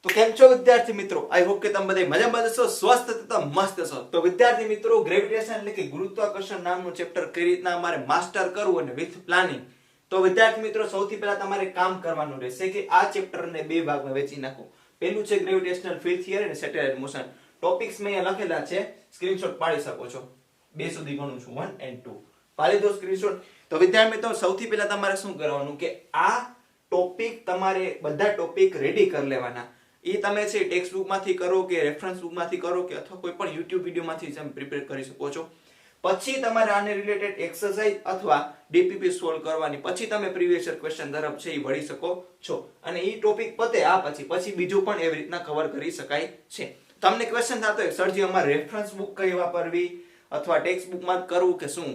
તો કેમ છો વિદ્યાર્થી મિત્રો? આઈ હોપ કે તમે બધા મજામાં હશો, સ્વસ્થ તથા મસ્ત હશો. તો વિદ્યાર્થી મિત્રો, ગ્રેવિટેશન એટલે કે ગુરુત્વાકર્ષણ નામનું ચેપ્ટર કઈ રીતના અમારે માસ્ટર કરવું અને વિથ પ્લાનિંગ. તો વિદ્યાર્થી મિત્રો, સૌથી પહેલા તમારે કામ કરવાનું રહેશે કે આ ચેપ્ટરને બે ભાગમાં વહેંચી નાખો. પહેલું છે ગ્રેવિટેશનલ ફિલ્ડ થિયરી અને સેટેલાઇટ મોશન. ટોપિક્સ મેં અહીંયા લખેલા છે, સ્ક્રીનશોટ પાડી શકો છો. 2 સુધી ગણું છું, 1 and 2. પાડી દો સ્ક્રીનશોટ. તો વિદ્યાર્થી મિત્રો, સૌથી પહેલા તમારે શું કરવાનું કે આ ટોપિક તમારે બધા ટોપિક રેડી કરી લેવાના. એ તમે છે ટેક્સ્ટ બુક માંથી કરો કે રેફરન્સ બુક માંથી કરો કે અથવા કોઈ પણ YouTube વિડિયો માંથી તમે પ્રિપેર કરી શકો છો. પછી તમારે આને રિલેટેડ એક્સરસાઇઝ અથવા ડીપીપી સોલ્વ કરવાની, પછી તમે પ્રીવિયસ યર ક્વેશ્ચન તરફ છે એ વળી શકો છો. અને એ ટોપિક પતે આ પછી બીજું પણ એવી રીતના કવર કરી શકાય છે. તમને ક્વેશ્ચન થતો હોય સરજી અમારે રેફરન્સ બુક કઈ વાપરવી અથવા ટેક્સ્ટ બુક માં કરવું કે શું,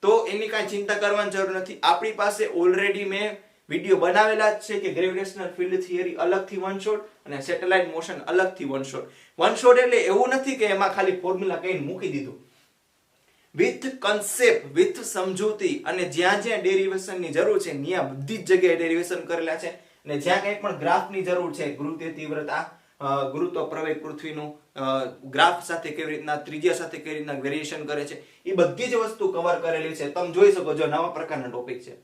તો એની કાંઈ ચિંતા કરવાની જરૂર નથી. આપણી પાસે ઓલરેડી મેં વિડિયો બનાવેલા જ છે કે ગ્રેવિટેશનલ ફિલ્ડ થિયરી અલગથી વન શોટ અને સેટેલાઇટ મોશન અલગથી વન શોટ. વન શોટ એટલે એવું નથી કે એમાં ખાલી ફોર્મ્યુલા કહીને મૂકી દીધું. વિથ કન્સેપ્ટ, વિથ સમજૂતી, અને જ્યાં જ્યાં ડેરિવેશન ની જરૂર છે ત્યાં બધી જ જગ્યાએ ડેરિવેશન કરેલા છે. અને જ્યાં કંઈ પણ ગ્રાફ ની જરૂર છે, ગુરુત્વ તીવ્રતા, ગુરુત્વ પ્રવેગ પૃથ્વીનું ગ્રાફ સાથે કેવી રીતના, ત્રિજ્યા સાથે કેવી રીતના વેરિએશન કરે છે, એ બધી જ વસ્તુ કવર કરેલી છે. તમે જોઈ શકો છો નવા પ્રકારના ટોપિક છે.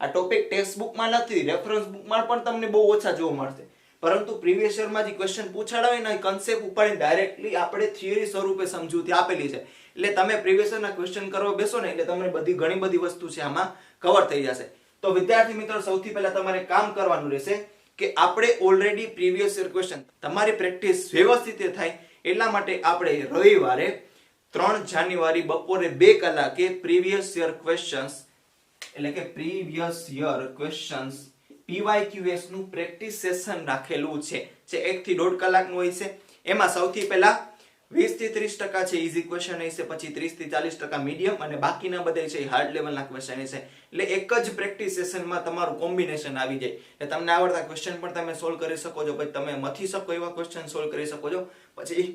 આ ટોપિક ટેક્સ્ટ બુકમાં નથી, રેફરન્સ બુકમાં પણ તમને બહુ ઓછા જોવા મળશે. પરંતુ પ્રીવિયસ યરમાં જે ક્વેશ્ચન પૂછાડા હોય ને, કન્સેપ્ટ ઉપાડી ડાયરેક્ટલી આપણે થિયરી સ્વરૂપે સમજૂતી આપેલી છે. એટલે તમે પ્રીવિયસ યરના ક્વેશ્ચન કરવા બેસો ને એટલે તમને ઘણી બધી વસ્તુ છે આમાં કવર થઈ જશે. તો વિદ્યાર્થી મિત્રો, સૌથી પહેલા તમારે કામ કરવાનું રહેશે કે આપણે ઓલરેડી પ્રીવિયસ યર ક્વેશ્ચન, તમારી પ્રેક્ટિસ વ્યવસ્થિત થાય એટલા માટે આપણે રવિવારે 3 જાન્યુઆરી બપોરે 2 કલાકે પ્રીવિયસ યર ક્વેશ્ચન્સ એટલે કે પ્રીવિયસ યર ક્વેશ્ચન્સ PYQs નું પ્રેક્ટિસ સેશન રાખેલું છે. જે 1 થી 1.5 કલાકનું હોય છે. એમાં સૌથી પહેલા 20 થી 30% છે ઈઝી ક્વેશ્ચન હશે, પછી 30 થી 40% મીડિયમ, અને બાકીના બધા છે હાર્ડ લેવલના ક્વેશ્ચન હશે. એટલે એક જ પ્રેક્ટિસ સેશનમાં તમારું કોમ્બિનેશન આવી જાય. એટલે તમને આવડતા ક્વેશ્ચન પણ તમે સોલ્વ કરી શકો છો, પછી તમે મથી શકો એવા ક્વેશ્ચન સોલ્વ કરી શકો છો. પછી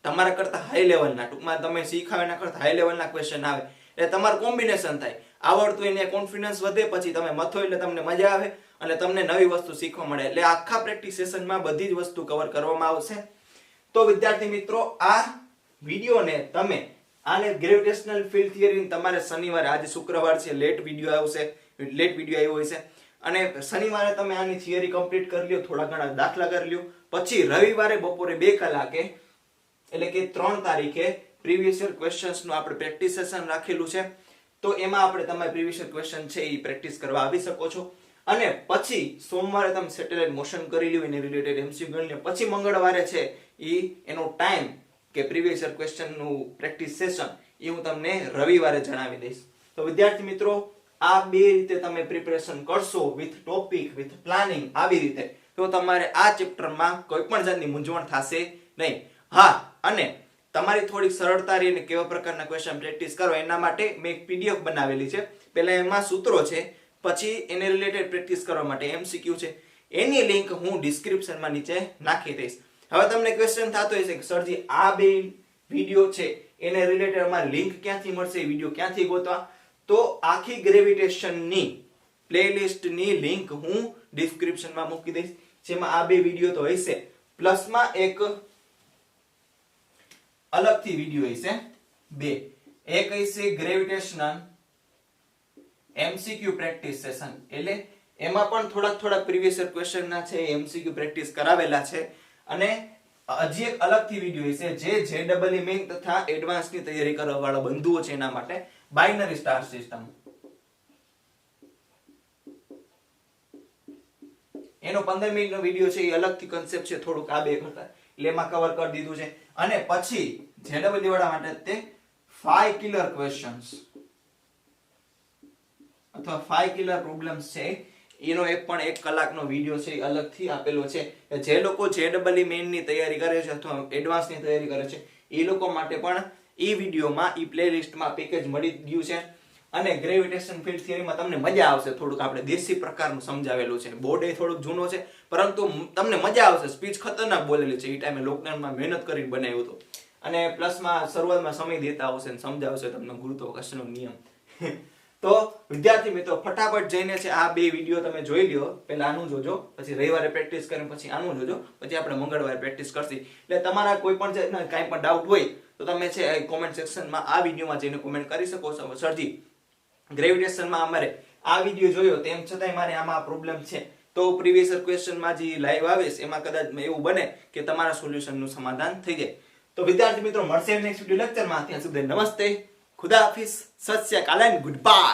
તમારા કરતા હાઈ લેવલના, ટૂંકમાં તમે શીખાવેના કરતા હાઈ લેવલના ક્વેશ્ચન આવે એટલે તમારું કોમ્બિનેશન થાય. આવડતું એને કોન્ફિડન્સ વધે, પછી તમે મથો એટલે તમને મજા આવે અને તમને નવી વસ્તુ શીખવા મળે. એટલે આખા પ્રેક્ટિસ સેશનમાં બધી જ વસ્તુ કવર કરવામાં આવશે. તો વિદ્યાર્થી મિત્રો, આ વિડિયોને તમે આને ગ્રેવિટેશનલ ફિલ્ડ થિયરી તમારે શનિવારે, આજે શુક્રવાર છે, લેટ વિડિયો આવશે, લેટ વિડિયો આવ્યો હશે, અને શનિવારે તમે આની થિયરી કમ્પ્લીટ કરી લ્યો, થોડા ઘણા દાખલા કરી લ્યો. પછી રવિવારે બપોરે 2 કલાકે એટલે કે 3 તારીખે પ્રીવિયસ યર ક્વેશ્ચન્સ નું આપણે પ્રેક્ટિસ સેશન રાખેલું છે. તો એમાં આપણે તમારે પ્રીવિયસ યર ક્વેશ્ચન છે એ પ્રેક્ટિસ કરવા આવી શકો છો. અને પછી સોમવારે તમે સેટેલાઇટ મોશન કરી લ્યો, એને રિલેટેડ MCQ ગણી લ્યો. પછી મંગળવારે છે એનો ટાઈમ કે પ્રીવિયસ યર ક્વેશ્ચન નું પ્રેક્ટિસ સેશન એ હું તમને રવિવારે જણાવી દઈશ. તો વિદ્યાર્થી મિત્રો, આ બે રીતે તમે પ્રિપેરેશન કરશો, વિથ ટોપિક, વિથ પ્લાનિંગ, આવી રીતે, તો તમારે આ ચેપ્ટરમાં કોઈ પણ જાતની મૂંઝવણ થશે નહીં. હા, અને તમારી થોડી સરળતા રહીને કેવા પ્રકારના ક્વેશ્ચન પ્રેક્ટિસ કરો એના માટે મેં એક PDF બનાવેલી છે. પહેલા એમાં સૂત્રો છે, પછી એને રિલેટેડ પ્રેક્ટિસ કરવા માટે MCQ છે. એની લિંક હું ડિસ્ક્રિપ્શનમાં નીચે નાખી દઈશ. હવે તમને ક્વેશ્ચન થતો હશે કે સરજી આ બે વિડિયો છે એને રિલેટેડ અમારે લિંક ક્યાંથી મળશે, એ વિડિયો ક્યાંથી ગોતવા? તો આખી ગ્રેવિટેશનની પ્લેલિસ્ટની લિંક હું ડિસ્ક્રિપ્શનમાં મૂકી દઈશ, જેમાં આ બે વિડિયો તો હશે, પ્લસમાં એક અલગથી વિડિયો હશે, બે. એક હશે ગ્રેવિટેશનલ MCQ પ્રેક્ટિસ સેશન, એટલે એમાં પણ થોડા પ્રીવિયસ યર ક્વેશ્ચન ના છે MCQ પ્રેક્ટિસ કરાવેલા છે. અને હજી એક અલગથી વિડિયો હશે જે JEE મેઇન તથા એડવાન્સ ની તૈયારી કરવા વાળા બંધુઓ છે એના માટે, બાઇનરી સ્ટાર સિસ્ટમ. એનો 15 મિનિટનો વિડિયો છે, એ અલગથી કન્સેપ્ટ છે થોડુંક આ બે કરતા, એટલે એમાં કવર કરી દીધું છે. અને પછી JEE વાળા માટે તે 5 કિલર ક્વેશ્ચન્સ અથવા 5 કિલર પ્રોબ્લેમ્સ છે, એનો એક પણ 1 કલાકનો વિડિયો છે અલગથી આપેલો છે. જે લોકો JEE મેઇન ની તૈયારી કરે છે અથવા એડવાન્સ ની તૈયારી કરે છે એ લોકો માટે પણ એ વિડિયોમાં, એ પ્લેલિસ્ટમાં પેકેજ મળી ગયું છે. અને ગ્રેવિટેશન ફિલ્ડ થિયરીમાં તમને મજા આવશે. થોડુંક આપણે દેશી પ્રકારનું સમજાવેલું છે, બોર્ડ એ થોડુંક જૂનો છે, પરંતુ તમને મજા આવશે. સ્પીચ ખતરનાક બોલેલી છે, એ ટાઈમે લોકડાઉનમાં મહેનત કરીને બનાવ્યું હતું. અને પ્લસમાં શરૂઆતમાં સમય દેતા આવશે અને સમજાવશે તમને ગુરુત્વાકર્ષણનો નિયમ. તો વિદ્યાર્થી મિત્રો ફટાફટ જઈને છે આ બે વિડીયો તમે જોઈ લ્યો. પહેલા આનું જોજો, પછી રવિવારે પ્રેક્ટિસ કરીને પછી આનું જોજો, પછી આપણે મંગળવારે પ્રેક્ટિસ કરશી. એટલે તમારા કોઈ પણ છે ને કાંઈ પણ ડાઉટ હોય તો તમે છે કોમેન્ટ સેક્શનમાં આ વિડીયોમાં જઈને કોમેન્ટ કરી શકો છો. સરજી ગ્રેવિટેશનમાં અમારે આ વિડીયો જોયો તેમ છતાંય મારે આમાં પ્રોબ્લેમ છે, તો પ્રીવિયસ ક્વેશ્ચનમાં જે લાઈવ આવે એવું કદાચ એવું બને કે તમારા સોલ્યુશનનું સમાધાન થઈ જાય. તો વિદ્યાર્થી મિત્રો મળશે નેક્સ્ટ વિડીયો લેક્ચરમાં. ત્યાં સુધી નમસ્તે, ખુદા હાફિઝ, સત શ્રી અકાલ એન્ડ ગુડ બાય.